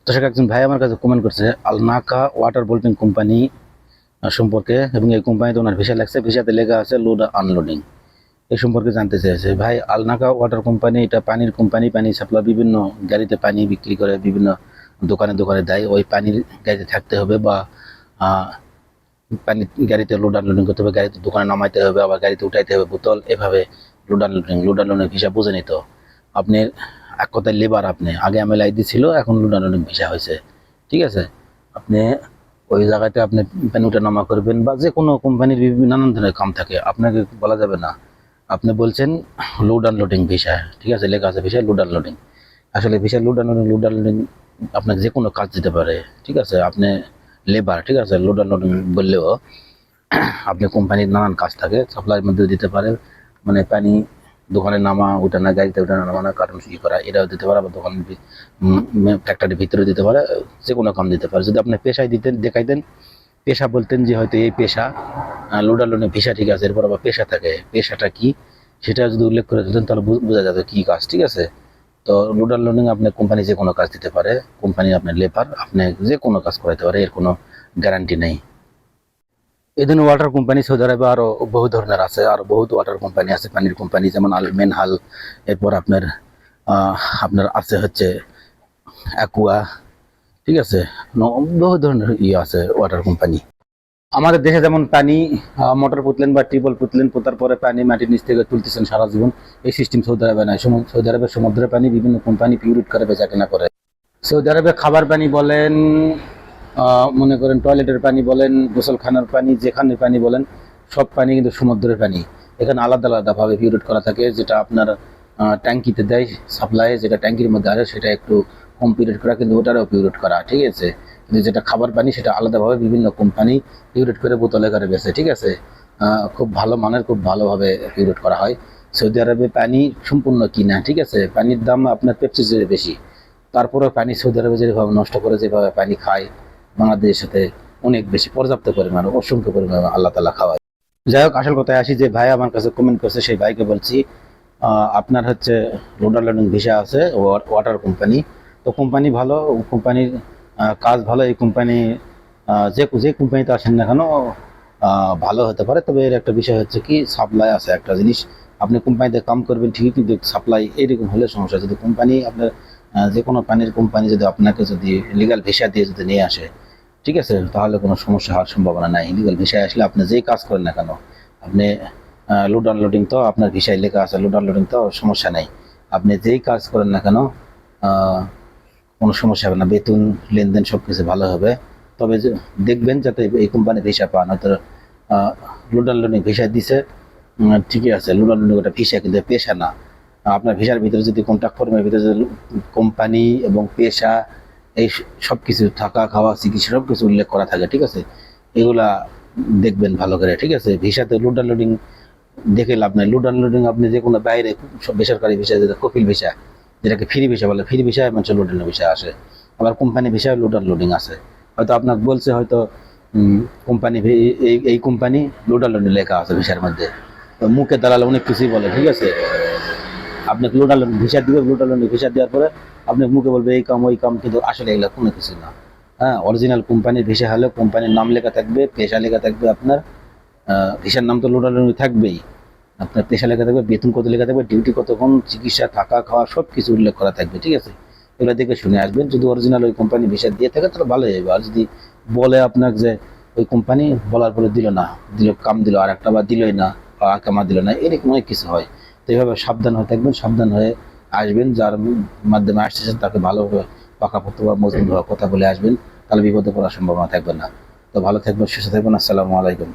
দর্শক, একজন ভাই আমার কাছে কমেন্ট করছে আলনাকা ওয়াটার বলপিং কোম্পানি সম্পর্কে, এবং এই কোম্পানিতে ওনার ভিসা লাগছে, ভিসাতে লেখা আছে লোড আনলোডিং। এই সম্পর্কে জানতে চেয়েছে। ভাই, আলনাকা ওয়াটার কোম্পানি এটা পানির কোম্পানি, পানি সাপ্লাই, বিভিন্ন গাড়িতে পানি বিক্রি করে, বিভিন্ন দোকানে দোকানে দেয়। ওই পানির গাড়িতে থাকতে হবে বা পানি গাড়িতে লোড আনলোডিং করতে হবে, গাড়িতে দোকানে নামাইতে হবে, আবার গাড়িতে উঠাইতে হবে বোতল, এভাবে লোড আনলোডিং ভিসা বুঝে নিত। আপনি এক কথায় লেবার, আপনি আগে এমএলআই ছিল, এখন লোড আনলোডিং ভিসা হয়েছে। ঠিক আছে, আপনি ওই জায়গাতে আপনি পানি উঠা নামা করবেন, বা যে কোনো কোম্পানির বিভিন্ন নানান ধরনের কাম থাকে, আপনাকে বলা যাবে না। আপনি বলছেন লোড আনলোডিং ভিসা, ঠিক আছে, লেখা আছে ভিসা লোড আনলোডিং। আসলে ভিসা লোড আনলোডিং আপনাকে যে কোনো কাজ দিতে পারে। ঠিক আছে, আপনি লেবার, ঠিক আছে, লোড আনলোডিং বললেও আপনি কোম্পানির নানান কাজ থাকে, সাপ্লাইয়ের মধ্যে দিতে পারে, মানে পানি দোকানে নামা উঠানা, গাড়িতে উঠানা নামানো, কার্টন ই করা, এটাও দিতে পারে, আবার দোকানের ফ্যাক্টরির ভিতরে দিতে পারে, যে কোনো কাম দিতে পারে। যদি আপনি পেশায় দেখাইতেন, পেশা বলতেন যে হয়তো এই পেশা লোড আনলোডিং ভিসা, ঠিক আছে, এরপর আবার পেশা থাকে, পেশাটা কি সেটা যদি উল্লেখ করে দিতেন তাহলে বোঝা যেত কি কাজ। ঠিক আছে, তো লোড আনলোডিং আপনার কোম্পানি যে কোনো কাজ দিতে পারে, কোম্পানি আপনার লেবার, আপনি যে কোনো কাজ করাতে পারে, এর কোনো গ্যারান্টি নেই। এই ধরনের ওয়াটার কোম্পানি সৌদি আরবে আরো বহু ধরনের আছে, আরো বহুত ওয়াটার কোম্পানি আছে, পানির কোম্পানি, যেমন আল মেনহাল, এরপর আপনার আপনার আছে হচ্ছে অ্যাকুয়া। ঠিক আছে, বহু ধরনের আছে ওয়াটার কোম্পানি। আমাদের দেশে যেমন পানি মোটর পুতলেন বা টিউবওয়েল পুতলেন, পোতার পরে পানি মাটির নিচ থেকে তুলতেছেন সারা জীবন, এই সিস্টেম সৌদি আরবে নাই। সৌদি আরবের সমুদ্রের পানি বিভিন্ন কোম্পানি পিউরিট করে বেচা কেনা করে। সৌদি আরবে খাবার পানি বলেন, মনে করেন টয়লেটের পানি বলেন, গোসলখানার পানি, যেখানে পানি বলেন, সব পানি কিন্তু সমুদ্রের পানি। এখানে আলাদা আলাদাভাবে পিউরিট করা থাকে, যেটা আপনার ট্যাঙ্কিতে দেয় সাপ্লাই, যেটা ট্যাঙ্কির মধ্যে আসে সেটা একটু কম পিউরিট করা, কিন্তু ওটারও পিউরিট করা। ঠিক আছে, কিন্তু যেটা খাবার পানি সেটা আলাদাভাবে বিভিন্ন কোম্পানি পিউরিট করে বোতলে করে বেছে। ঠিক আছে, খুব ভালো মানের, খুব ভালোভাবে পিউরিট করা হয়। সৌদি আরবে পানি সম্পূর্ণ কিনা। ঠিক আছে, পানির দাম আপনার পেপসির চেয়ে বেশি, তারপরেও পানি সৌদি আরবে যেভাবে নষ্ট করে, যেভাবে পানি খায়, বাংলাদেশের সাথে অনেক বেশি, পর্যাপ্ত পরিমাণ, অসংখ্য পরিমাণ আল্লাহ তালা খাওয়ায়। যাই হোক, আসল কথায় আসি, যে ভাই আমার কাছে কমেন্ট করছে সেই ভাইকে বলছি আপনার হচ্ছে লোড আনলোডিং ভিসা আছে ওয়াটার কোম্পানি, তো কোম্পানি ভালো, কোম্পানির কাজ ভালো, এই কোম্পানি যে যে কোম্পানিতে আসেন না কেন ভালো হতে পারে। তবে এর একটা বিষয় হচ্ছে কি, সাপ্লাই আছে একটা জিনিস, আপনি কোম্পানিতে কাম করবেন ঠিকই, কিন্তু সাপ্লাই এরকম হলে সমস্যা। যদি কোম্পানি আপনার যে কোনো পানির কোম্পানি যদি আপনাকে যদি লিগাল ভিসা দিয়ে যদি নিয়ে আসে, ঠিক আছে, তাহলে কোনো সমস্যা হওয়ার সম্ভাবনা নাই। লিগাল ভিসায় আসলে আপনি যেই কাজ করেন না কেন, আপনি লোড আনলোডিং তো আপনার ভিসায় লেখা আছে, লোড আনলোডিং তো সমস্যা নেই, আপনি যেই কাজ করেন না কেন কোনো সমস্যা হবে না, বেতন লেনদেন সব কিছু ভালো হবে। তবে দেখবেন যাতে এই কোম্পানি ভিসা পান, হয়তো লোড আনলোডিং ভিসা দিছে, ঠিকই আছে, লোড আনলোডিং ওটা ভিসা, কিন্তু পেশা না। আপনার ভিসার ভিতরে যদি কন্ট্রাক্ট ফর্মের ভিতরে যদি কোম্পানি এবং পেশা এই সব কিছু, থাকা খাওয়া চিকিৎসা সব কিছু উল্লেখ করা থাকে, ঠিক আছে, এগুলা দেখবেন ভালো করে। ঠিক আছে, ভিসাতে লোড আনলোডিং দেখে লাভ নাই। লোড আনলোডিং আপনি যে কোনো বাইরে সব বেসরকারি ভিসা, যেটা কপিল ভিসা, যেটাকে ফ্রি ভিসা বলে, ফ্রি ভিসায় মানুষের লোড আনলোডিং ভিসা আসে, আবার কোম্পানি ভিসায় লোড আনলোডিং আছে। হয়তো আপনাকে বলছে, হয়তো কোম্পানি এই কোম্পানি লোড আনলোডিং লেখা আছে ভিসার মধ্যে, মুখে দালাল অনেক কিছুই বলে। ঠিক আছে, আপনাকে লোড আনলোডিং ভিসা দিবে, লোড আনলোডিং ভিসা দেওয়ার পরে আপনি মুখে বলবে এই কাম ওই কাম, কিন্তু আসলে এগুলো কোনো কিছু না। হ্যাঁ, অরিজিনাল কোম্পানির ভিসা হলে কোম্পানির নাম লেখা থাকবে, পেশা লেখা থাকবে, আপনার ভিসার নাম তো লোড আনলোডিং থাকবেই, আপনার পেশা লেখা থাকবে, বেতন কত লেখা থাকবে, ডিউটি কতক্ষণ, চিকিৎসা, থাকা খাওয়া সব কিছু উল্লেখ করা থাকবে। ঠিক আছে, এগুলো দেখে শুনে আসবেন। যদি অরিজিনাল ওই কোম্পানি ভিসা দিয়ে থাকে তাহলে ভালোই হবে। আর যদি বলে আপনাকে যে ওই কোম্পানি বলার পরে দিল না, দিল কাম দিল আর একটা, বা দিলই না, বা কামা দিল না, এরকম অনেক কিছু হয়। তো এইভাবে সাবধান হয়ে থাকবেন, সাবধান হয়ে আসবেন, যার মাধ্যমে আসতেছেন তাকে ভালোভাবে পাকাপোক্ত বা মজবুত ভাবে কথা বলে আসবেন, তাহলে বিপদে পড়ার সম্ভাবনা থাকবে না। তো ভালো থাকবেন, সুস্থ থাকবেন, আসসালামু আলাইকুম।